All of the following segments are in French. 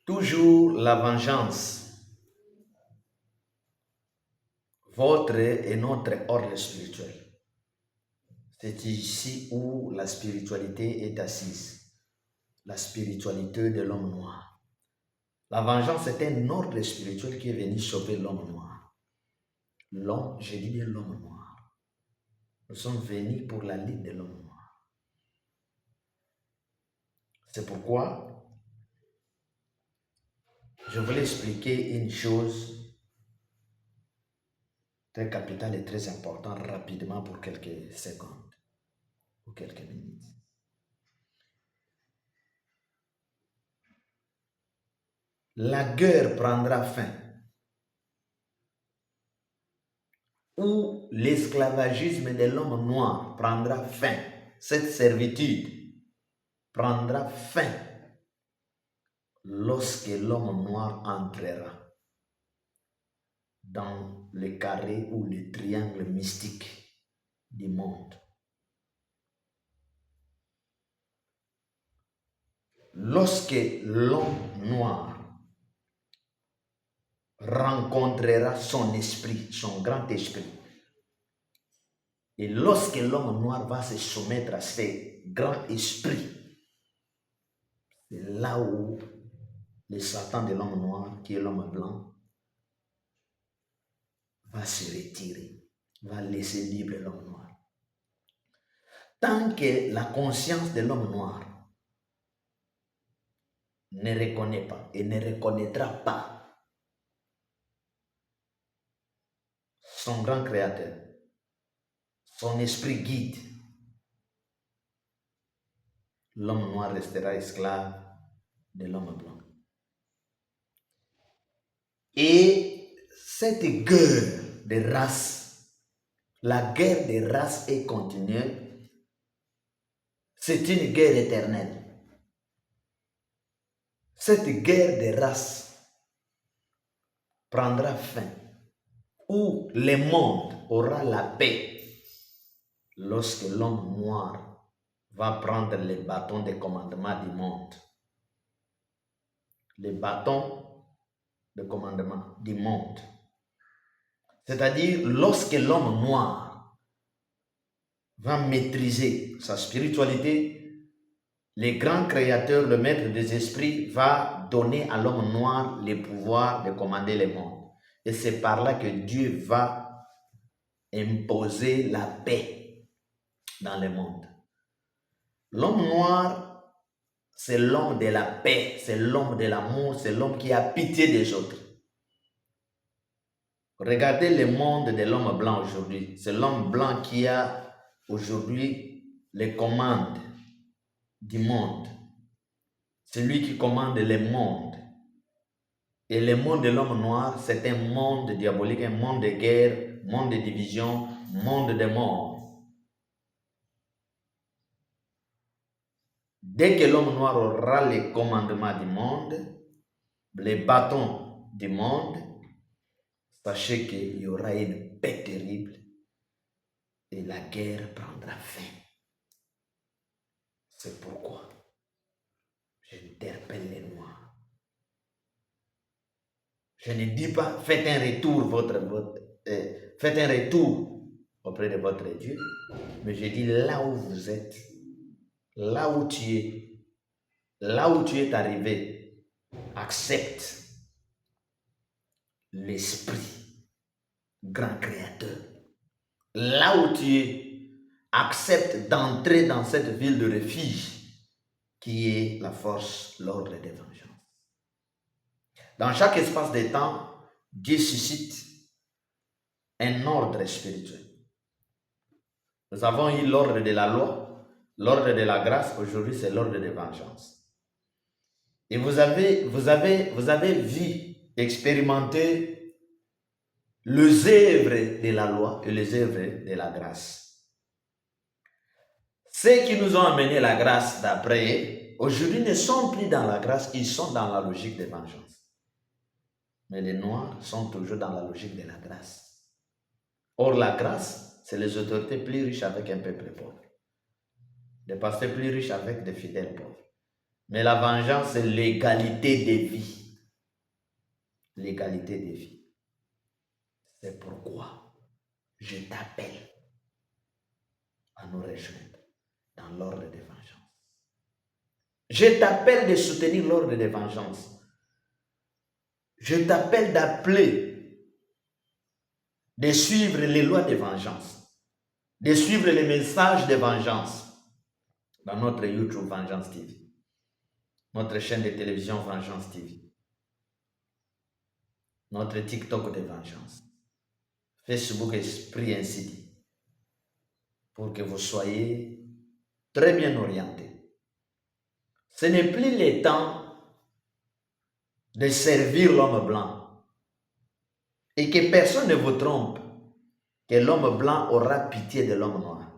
Toujours la vengeance. Votre et notre ordre spirituel. C'est ici où la spiritualité est assise. La spiritualité de l'homme noir. La vengeance est un ordre spirituel qui est venu sauver l'homme noir. L'homme, je dis bien l'homme noir. Nous sommes venus pour la lutte de l'homme noir. C'est pourquoi je voulais expliquer une chose très capitale et très importante rapidement pour quelques secondes ou quelques minutes. La guerre prendra fin où l'esclavagisme de l'homme noir prendra fin. Cette servitude prendra fin lorsque l'homme noir entrera dans le carré ou le triangle mystique du monde. Lorsque l'homme noir rencontrera son esprit, son grand esprit, et lorsque l'homme noir va se soumettre à ce grand esprit, c'est là où le Satan de l'homme noir, qui est l'homme blanc, va se retirer, va laisser libre l'homme noir. Tant que la conscience de l'homme noir ne reconnaît pas et ne reconnaîtra pas son grand créateur, son esprit guide, l'homme noir restera esclave de l'homme blanc. Et cette guerre de race, la guerre de race est continuelle, c'est une guerre éternelle. Cette guerre de race prendra fin où le monde aura la paix lorsque l'homme noir va prendre le bâton de commandement du monde. Le bâton de commandement du monde. C'est-à-dire lorsque l'homme noir va maîtriser sa spiritualité, le grand créateur, le maître des esprits, va donner à l'homme noir le pouvoir de commander le monde. Et c'est par là que Dieu va imposer la paix dans le monde. L'homme noir, c'est l'homme de la paix, c'est l'homme de l'amour, c'est l'homme qui a pitié des autres. Regardez le monde de l'homme blanc aujourd'hui. C'est l'homme blanc qui a aujourd'hui les commandes du monde. C'est lui qui commande le monde. Et le monde de l'homme noir, c'est un monde diabolique, un monde de guerre, monde de division, monde de mort. Dès que l'homme noir aura les commandements du monde, les bâtons du monde, sachez qu'il y aura une paix terrible et la guerre prendra fin. C'est pourquoi j'interpelle les Noirs. Je ne dis pas faites un retour faites un retour auprès de votre Dieu, mais je dis là où vous êtes, là où tu es arrivé, accepte l'esprit grand créateur. Là où tu es, accepte d'entrer dans cette ville de refuge qui est la force, l'ordre de vengeance. Dans chaque espace de temps, Dieu suscite un ordre spirituel. Nous avons eu l'ordre de la loi, l'ordre de la grâce. Aujourd'hui, c'est l'ordre de vengeance. Et vous avez vu, expérimenter les œuvres de la loi et les œuvres de la grâce. Ceux qui nous ont amené la grâce d'après, aujourd'hui ne sont plus dans la grâce, ils sont dans la logique de vengeance. Mais les Noirs sont toujours dans la logique de la grâce. Or, la grâce, c'est les autorités plus riches avec un peuple pauvre. Des pasteurs plus riches avec des fidèles pauvres. Mais la vengeance, c'est l'égalité des vies. l'égalité des vies. C'est pourquoi je t'appelle à nous rejoindre dans l'ordre de vengeance. Je t'appelle de soutenir l'ordre de vengeance. Je t'appelle d'appeler, de suivre les lois de vengeance, de suivre les messages de vengeance dans notre YouTube Vengeance TV, notre chaîne de télévision Vengeance TV, notre TikTok de vengeance, Facebook Esprit Incité, pour que vous soyez très bien orientés. Ce n'est plus le temps de servir l'homme blanc et que personne ne vous trompe que l'homme blanc aura pitié de l'homme noir.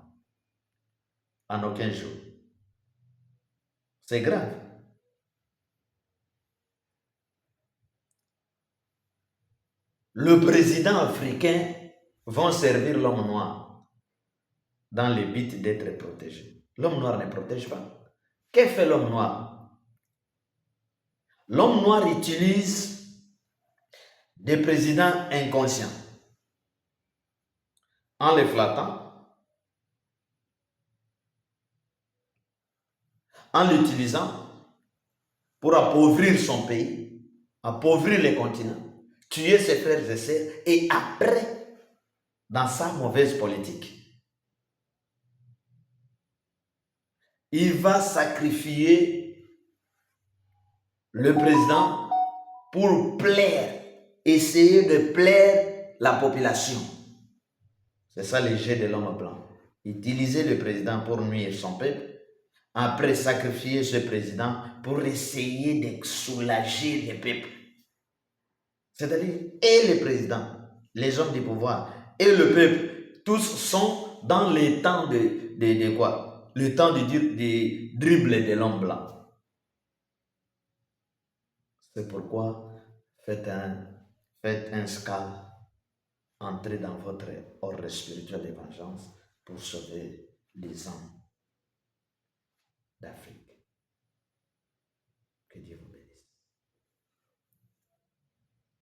En aucun jour. C'est grave. Le président africain va servir l'homme noir dans le but d'être protégé. L'homme noir ne protège pas. Que fait l'homme noir? L'homme noir utilise des présidents inconscients en les flattant, en l'utilisant pour appauvrir son pays, appauvrir les continents, tuer ses frères et sœurs, et après, dans sa mauvaise politique, il va sacrifier le président pour plaire, essayer de plaire la population. C'est ça le jeu de l'homme blanc. Utiliser le président pour nuire son peuple, après sacrifier ce président pour essayer de soulager le peuple. C'est-à-dire, et le président, les hommes du pouvoir, et le peuple, tous sont dans les temps de quoi? Le temps de dribble de l'homme blanc. C'est pourquoi faites un scale, entrez dans votre ordre spirituel de vengeance pour sauver les âmes d'Afrique. Que Dieu vous